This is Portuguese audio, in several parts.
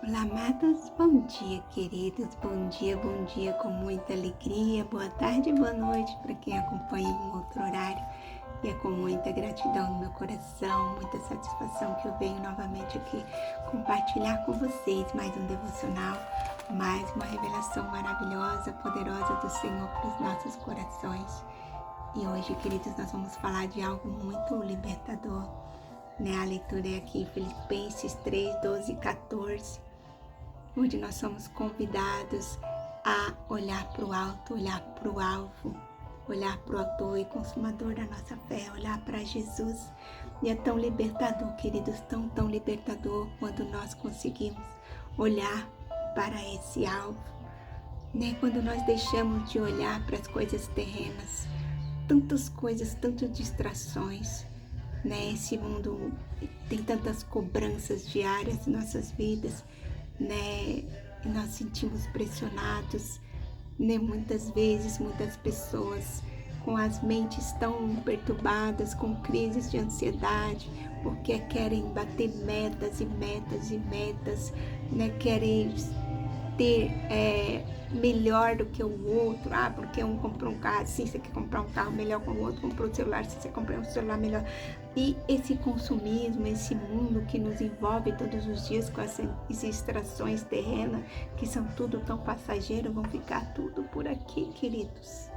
Olá, amados, bom dia, queridos, bom dia, com muita alegria, boa tarde, boa noite para quem acompanha em um outro horário. E é com muita gratidão no meu coração, muita satisfação que eu venho novamente aqui compartilhar com vocês mais um devocional, mais uma revelação maravilhosa, poderosa do Senhor para os nossos corações. E hoje, queridos, nós vamos falar de algo muito libertador, né? A leitura é aqui em Filipenses 3, 12 e 14, onde nós somos convidados a olhar para o alto, olhar para o alvo, olhar para o autor e consumador da nossa fé, olhar para Jesus. E é tão libertador, queridos, tão libertador quando nós conseguimos olhar para esse alvo, né? Quando nós deixamos de olhar para as coisas terrenas, tantas coisas, tantas distrações, né? Esse mundo tem tantas cobranças diárias em nossas vidas, né? E nós sentimos pressionados, né? Muitas vezes, muitas pessoas com as mentes tão perturbadas, com crises de ansiedade, porque querem bater metas, né? Querem ter melhor do que o outro, porque um comprou um carro assim, você quer comprar um carro melhor com o outro, comprou um celular, se você comprar um celular melhor. E esse consumismo, esse mundo que nos envolve todos os dias com essas distrações terrenas, que são tudo tão passageiro, vão ficar tudo por aqui, queridos.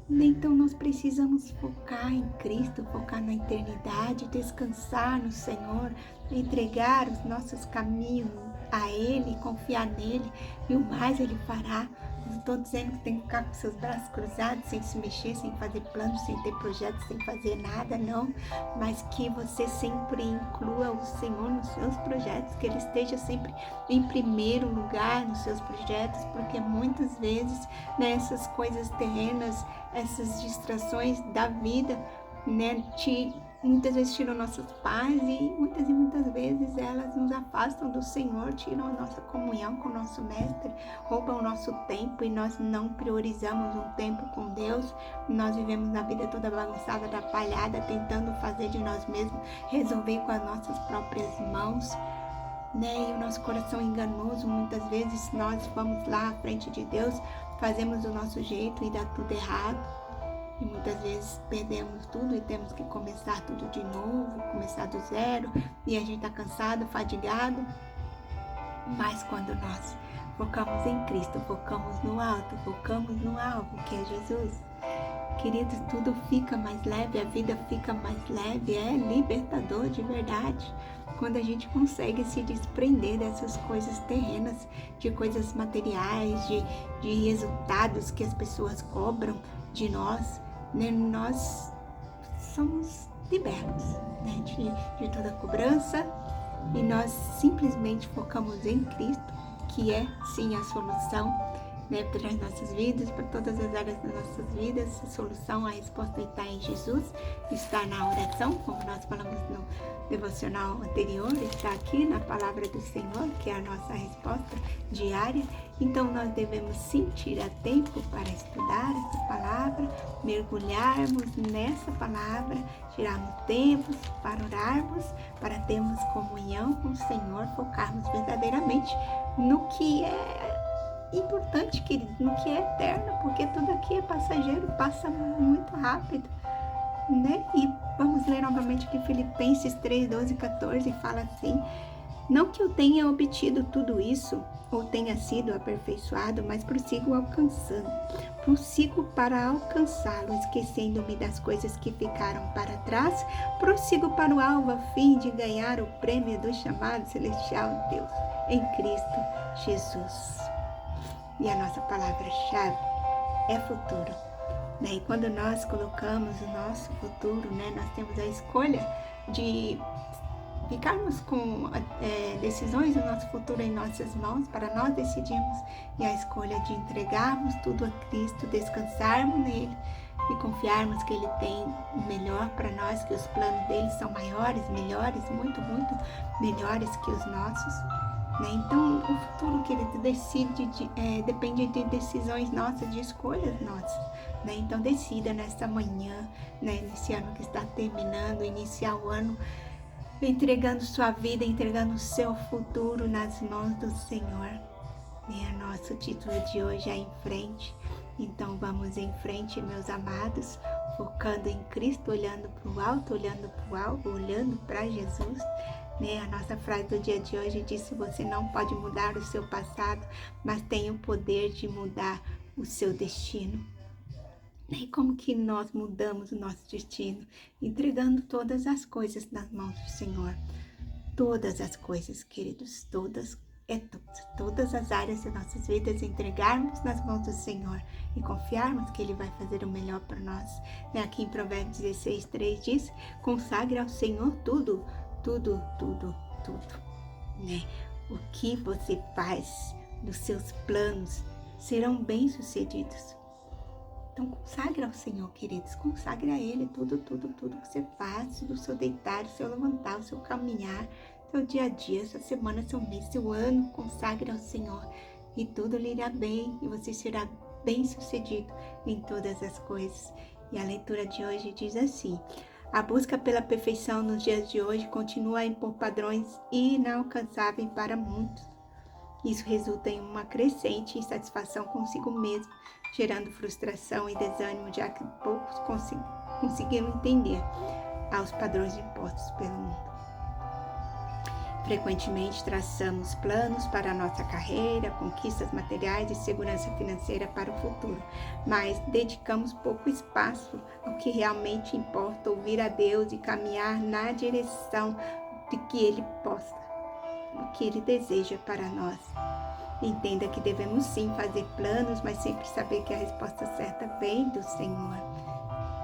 Então nós precisamos focar em Cristo, focar na eternidade, descansar no Senhor, entregar os nossos caminhos a Ele, confiar nele, e o mais Ele fará. Não estou dizendo que tem que ficar com seus braços cruzados, sem se mexer, sem fazer planos, sem ter projetos, sem fazer nada, não. Mas que você sempre inclua o Senhor nos seus projetos, que Ele esteja sempre em primeiro lugar nos seus projetos, porque muitas vezes, né, essas coisas terrenas, essas distrações da vida, né, muitas vezes tiram nossas paz e muitas vezes elas nos afastam do Senhor, tiram a nossa comunhão com o nosso Mestre, roubam o nosso tempo e nós não priorizamos um tempo com Deus. Nós vivemos a vida toda bagunçada, atrapalhada, tentando fazer de nós mesmos, resolver com as nossas próprias mãos, né? E o nosso coração enganoso, muitas vezes nós vamos lá à frente de Deus, fazemos do nosso jeito e dá tudo errado. E muitas vezes perdemos tudo e temos que começar tudo de novo, começar do zero, e a gente está cansado, fadigado. Mas quando nós focamos em Cristo, focamos no alto, focamos no alvo, que é Jesus, queridos, tudo fica mais leve, a vida fica mais leve, é libertador de verdade. Quando a gente consegue se desprender dessas coisas terrenas, de coisas materiais, de resultados que as pessoas cobram de nós, né? Nós somos libertos, né? de toda cobrança, e nós simplesmente focamos em Cristo, que é sim a solução, né, para as nossas vidas, para todas as áreas das nossas vidas. A solução, a resposta está em Jesus, está na oração, como nós falamos no devocional anterior, está aqui na palavra do Senhor, que é a nossa resposta diária. Então nós devemos sim tirar tempo para estudar essa palavra, mergulharmos nessa palavra, tirarmos tempos para orarmos, para termos comunhão com o Senhor, focarmos verdadeiramente no que é importante, querido, no que é eterno, porque tudo aqui é passageiro, passa muito rápido, né? E vamos ler novamente aqui Filipenses 3, 12 e 14, fala assim: não que eu tenha obtido tudo isso, ou tenha sido aperfeiçoado, mas prossigo para alcançá-lo, esquecendo-me das coisas que ficaram para trás, prossigo para o alvo a fim de ganhar o prêmio do chamado celestial de Deus, em Cristo Jesus. E a nossa palavra-chave é futuro, né? E quando nós colocamos o nosso futuro, né, nós temos a escolha de ficarmos com decisões do nosso futuro em nossas mãos, para nós decidirmos, e a escolha de entregarmos tudo a Cristo, descansarmos nele e confiarmos que Ele tem o melhor para nós, que os planos dele são maiores, melhores, muito melhores que os nossos. Então, o futuro que ele depende de decisões nossas, de escolhas nossas. Então, decida nesta manhã, nesse ano que está terminando, iniciar o ano entregando sua vida, entregando o seu futuro nas mãos do Senhor. É nosso título de hoje, é em frente. Então vamos em frente, meus amados, focando em Cristo, olhando para o alto, olhando para Jesus. A nossa frase do dia de hoje diz: você não pode mudar o seu passado, mas tem o poder de mudar o seu destino. E como que nós mudamos o nosso destino? Entregando todas as coisas nas mãos do Senhor. Todas as coisas, queridos, todas as áreas de nossas vidas, entregarmos nas mãos do Senhor e confiarmos que Ele vai fazer o melhor para nós. Aqui em Provérbios 16:3 diz: consagre ao Senhor tudo. O que você faz dos seus planos serão bem-sucedidos. Então consagre ao Senhor, queridos, consagre a Ele tudo que você faz, do seu deitar, do seu levantar, do seu caminhar, seu dia a dia, sua semana, seu mês, seu ano, consagre ao Senhor e tudo lhe irá bem e você será bem-sucedido em todas as coisas. E a leitura de hoje diz assim: a busca pela perfeição nos dias de hoje continua a impor padrões inalcançáveis para muitos. Isso resulta em uma crescente insatisfação consigo mesmo, gerando frustração e desânimo, já que poucos conseguiram entender aos padrões impostos pelo mundo. Frequentemente traçamos planos para a nossa carreira, conquistas materiais e segurança financeira para o futuro, mas dedicamos pouco espaço ao que realmente importa: ouvir a Deus e caminhar na direção de que Ele possa, o que Ele deseja para nós. Entenda que devemos sim fazer planos, mas sempre saber que a resposta certa vem do Senhor.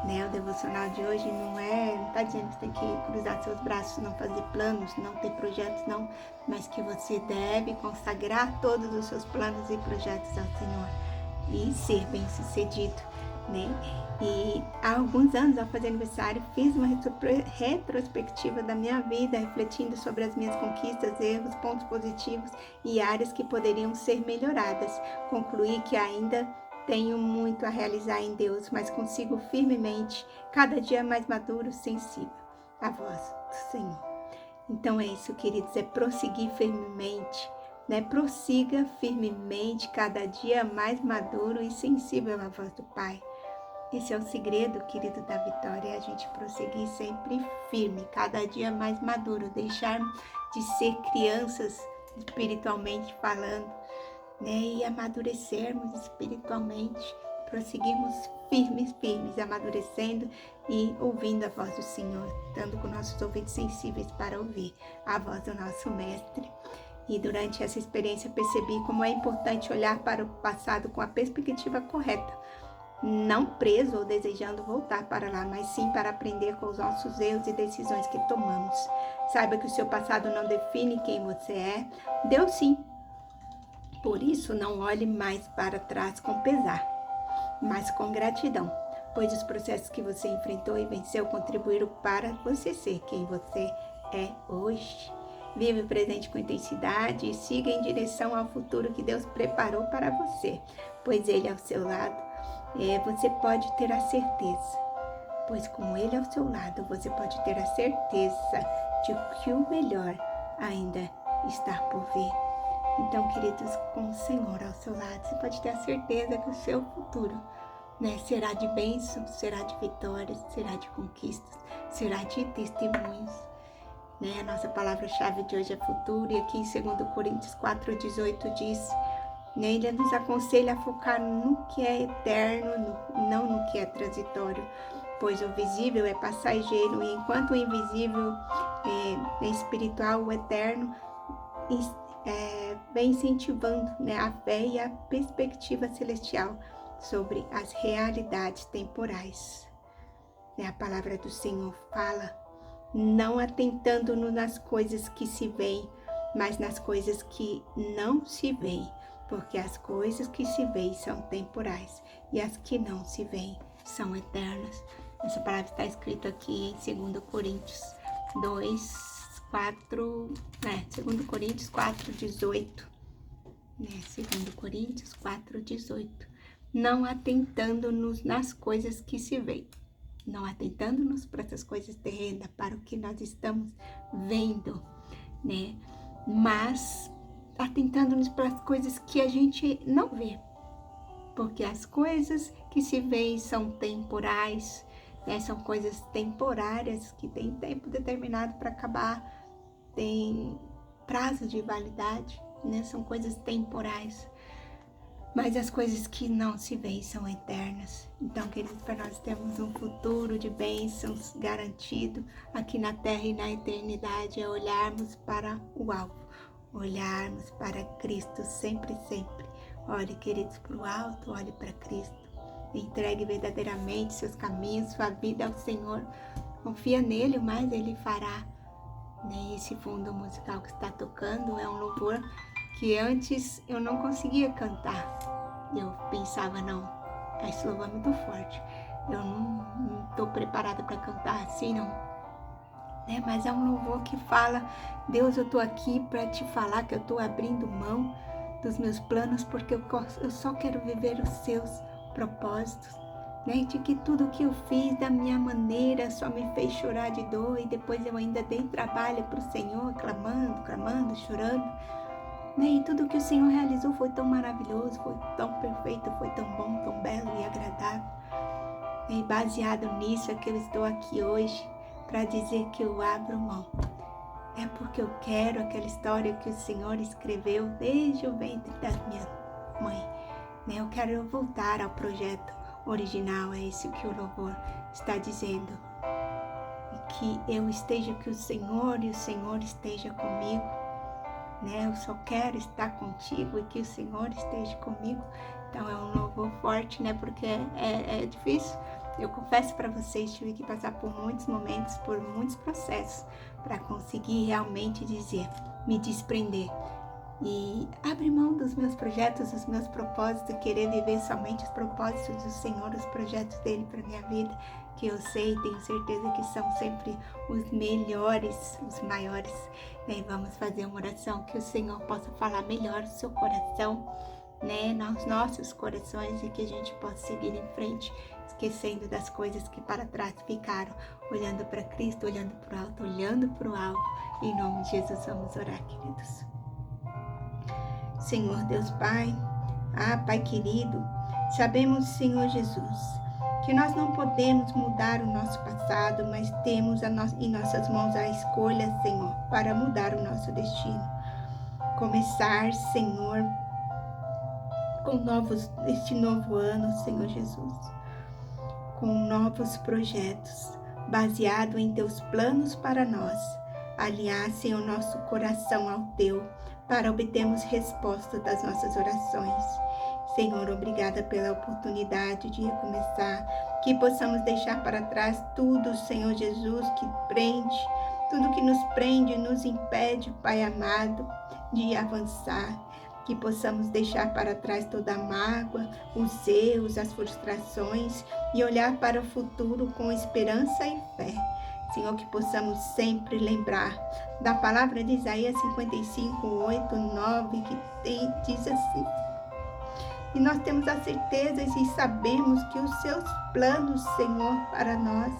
O devocional de hoje não está dizendo que você tem que cruzar seus braços, não fazer planos, não ter projetos, não, mas que você deve consagrar todos os seus planos e projetos ao Senhor e ser bem-sucedido. E há alguns anos, ao fazer aniversário, fiz uma retrospectiva da minha vida, refletindo sobre as minhas conquistas, erros, pontos positivos e áreas que poderiam ser melhoradas. Concluí que ainda tenho muito a realizar em Deus, mas consigo firmemente, cada dia mais maduro, sensível à voz do Senhor. Então é isso, queridos, é prosseguir firmemente, Prossiga firmemente, cada dia mais maduro e sensível à voz do Pai. Esse é o segredo, querido, da vitória, é a gente prosseguir sempre firme, cada dia mais maduro, deixar de ser crianças espiritualmente falando, e amadurecermos espiritualmente, prosseguirmos firmes, amadurecendo e ouvindo a voz do Senhor, estando com nossos ouvidos sensíveis para ouvir a voz do nosso Mestre. E durante essa experiência percebi como é importante olhar para o passado com a perspectiva correta, não preso ou desejando voltar para lá, mas sim para aprender com os nossos erros e decisões que tomamos. Saiba que o seu passado não define quem você é, Deus sim. Por isso, não olhe mais para trás com pesar, mas com gratidão, pois os processos que você enfrentou e venceu contribuíram para você ser quem você é hoje. Vive o presente com intensidade e siga em direção ao futuro que Deus preparou para você, pois Ele é ao seu lado. Você pode ter a certeza, pois com Ele ao seu lado, você pode ter a certeza de que o melhor ainda está por vir. Então, queridos, com o Senhor ao seu lado, você pode ter a certeza que o seu futuro, será de bênçãos, será de vitórias, será de conquistas, será de testemunhos. A nossa palavra-chave de hoje é futuro, e aqui em 2 Coríntios 4:18 diz, ele nos aconselha a focar no que é eterno, não no que é transitório, pois o visível é passageiro, e enquanto o invisível é espiritual, o eterno vem incentivando a fé e a perspectiva celestial sobre as realidades temporais. A palavra do Senhor fala, não atentando nas coisas que se veem, mas nas coisas que não se veem, porque as coisas que se veem são temporais e as que não se veem são eternas. Essa palavra está escrita aqui em 2 Coríntios 2 Coríntios 4:18. 2 Coríntios 4:18. Não atentando nas coisas que se veem, não atentando-nos para essas coisas terrenas, para o que nós estamos vendo, né? Mas atentando-nos para as coisas que a gente não vê, porque as coisas que se veem são temporais, né? São coisas temporárias que têm tempo determinado para acabar, tem prazo de validade, né? São coisas temporais. Mas as coisas que não se veem são eternas. Então, queridos, para nós temos um futuro de bênçãos garantido aqui na terra e na eternidade, é olharmos para o alvo, olharmos para Cristo sempre, sempre. Olhe, queridos, para o alto, olhe para Cristo. Entregue verdadeiramente seus caminhos, sua vida ao Senhor. Confia nele, o mais ele fará. Esse fundo musical que está tocando é um louvor que antes eu não conseguia cantar. Eu pensava, não, esse louvor é muito forte, eu não estou preparada para cantar assim, não. Mas é um louvor que fala, Deus, eu estou aqui para te falar que eu estou abrindo mão dos meus planos, porque eu só quero viver os seus propósitos. De que tudo que eu fiz da minha maneira só me fez chorar de dor, e depois eu ainda dei trabalho para o Senhor, clamando, chorando. E tudo que o Senhor realizou foi tão maravilhoso, foi tão perfeito, foi tão bom, tão belo e agradável. E baseado nisso é que eu estou aqui hoje para dizer que eu abro mão. É porque eu quero aquela história que o Senhor escreveu desde o ventre da minha mãe. Eu quero voltar ao projeto original, é isso que o louvor está dizendo. E que eu esteja, que o Senhor e o Senhor esteja comigo. Eu só quero estar contigo e que o Senhor esteja comigo. Então é um louvor forte, porque é difícil. Eu confesso para vocês, tive que passar por muitos momentos, por muitos processos, para conseguir realmente dizer, me desprender. E abrir mão dos meus projetos, dos meus propósitos, querer viver somente os propósitos do Senhor, os projetos dele para minha vida, que eu sei, tenho certeza que são sempre os melhores, os maiores. E vamos fazer uma oração que o Senhor possa falar melhor no seu coração, nos nossos corações, e que a gente possa seguir em frente, esquecendo das coisas que para trás ficaram, olhando para Cristo, olhando para o alto, olhando para o alvo. Em nome de Jesus vamos orar, queridos. Senhor Deus Pai, Pai querido, sabemos, Senhor Jesus, que nós não podemos mudar o nosso passado, mas temos em nossas mãos a escolha, Senhor, para mudar o nosso destino. Começar, Senhor, com este novo ano, Senhor Jesus, com novos projetos, baseado em Teus planos para nós. Alinhar, Senhor, nosso coração ao Teu, para obtermos resposta das nossas orações. Senhor, obrigada pela oportunidade de recomeçar, que possamos deixar para trás tudo, Senhor Jesus, que prende, tudo que nos prende e nos impede, Pai amado, de avançar. Que possamos deixar para trás toda a mágoa, os erros, as frustrações e olhar para o futuro com esperança e fé. Senhor, que possamos sempre lembrar da palavra de Isaías 55, 8, 9, que diz assim: e nós temos a certeza e sabemos que os seus planos, Senhor, para nós,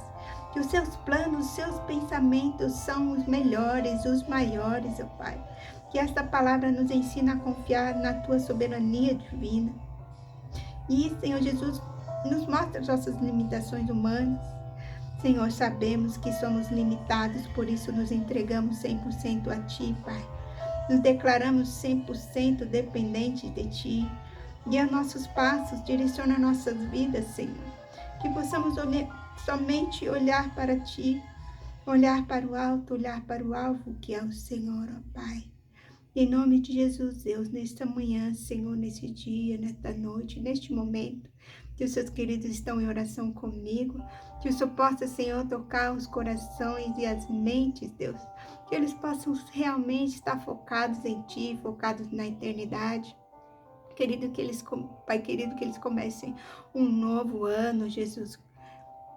que os seus planos, os seus pensamentos são os melhores, os maiores, ó Pai. Que esta palavra nos ensina a confiar na Tua soberania divina. E, Senhor Jesus, nos mostra as nossas limitações humanas. Senhor, sabemos que somos limitados, por isso nos entregamos 100% a Ti, Pai. Nos declaramos 100% dependentes de Ti. Guia nossos passos, direciona nossas vidas, Senhor. Que possamos somente olhar para Ti, olhar para o alto, olhar para o alvo, que é o Senhor, ó Pai. Em nome de Jesus, Deus, nesta manhã, Senhor, nesse dia, nesta noite, neste momento, que os seus queridos estão em oração comigo, que o Senhor possa, Senhor, tocar os corações e as mentes, Deus, que eles possam realmente estar focados em Ti, focados na eternidade. Querido, Pai querido, que eles comecem um novo ano, Jesus,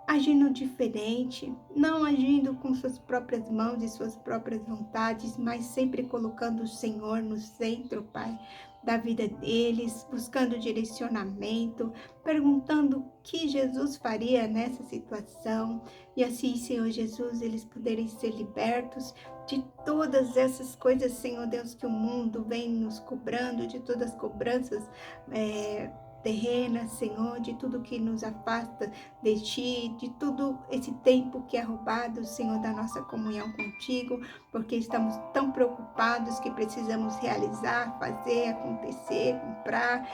agindo diferente, não agindo com suas próprias mãos e suas próprias vontades, mas sempre colocando o Senhor no centro, Pai, da vida deles, buscando direcionamento, perguntando o que Jesus faria nessa situação, e assim, Senhor Jesus, eles poderem ser libertos de todas essas coisas, Senhor Deus, que o mundo vem nos cobrando, de todas as cobranças terrenas, Senhor, de tudo que nos afasta de Ti, de todo esse tempo que é roubado, Senhor, da nossa comunhão contigo, porque estamos tão preocupados que precisamos realizar, fazer, acontecer, comprar.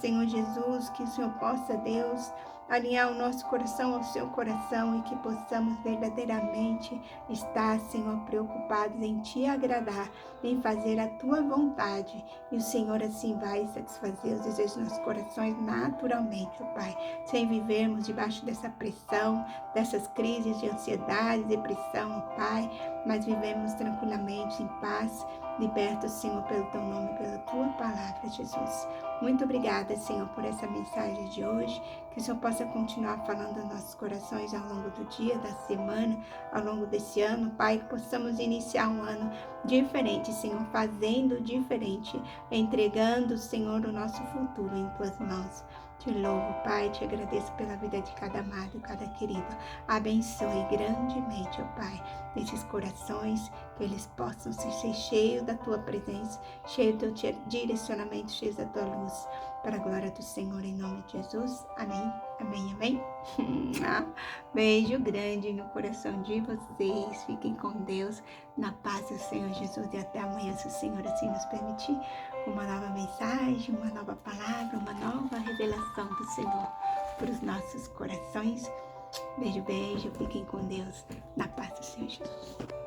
Senhor Jesus, que o Senhor possa, Deus, alinhar o nosso coração ao seu coração e que possamos verdadeiramente estar, Senhor, preocupados em Te agradar, em fazer a Tua vontade. E o Senhor assim vai satisfazer os desejos dos nossos corações naturalmente, ó Pai, sem vivermos debaixo dessa pressão, dessas crises de ansiedade, depressão, ó Pai, mas vivemos tranquilamente, em paz, libertos, Senhor, pelo Teu nome, pela Tua palavra, Jesus. Muito obrigada, Senhor, por essa mensagem de hoje, que o Senhor possa continuar falando aos nossos corações ao longo do dia, da semana, ao longo desse ano, Pai, que possamos iniciar um ano diferente, Senhor, fazendo diferente, entregando, Senhor, o nosso futuro em Tuas mãos. Te louvo, Pai, te agradeço pela vida de cada amado, cada querido. Abençoe grandemente, ó Pai, esses corações, que eles possam ser cheios da Tua presença, cheios do Teu direcionamento, cheios da Tua luz, para a glória do Senhor, em nome de Jesus. Amém, amém, amém. Beijo grande no coração de vocês. Fiquem com Deus, na paz do Senhor Jesus, e até amanhã, se o Senhor assim nos permitir, com uma nova mensagem, uma nova palavra, uma nova revelação do Senhor para os nossos corações. Beijo, beijo. Fiquem com Deus, na paz do Senhor Jesus.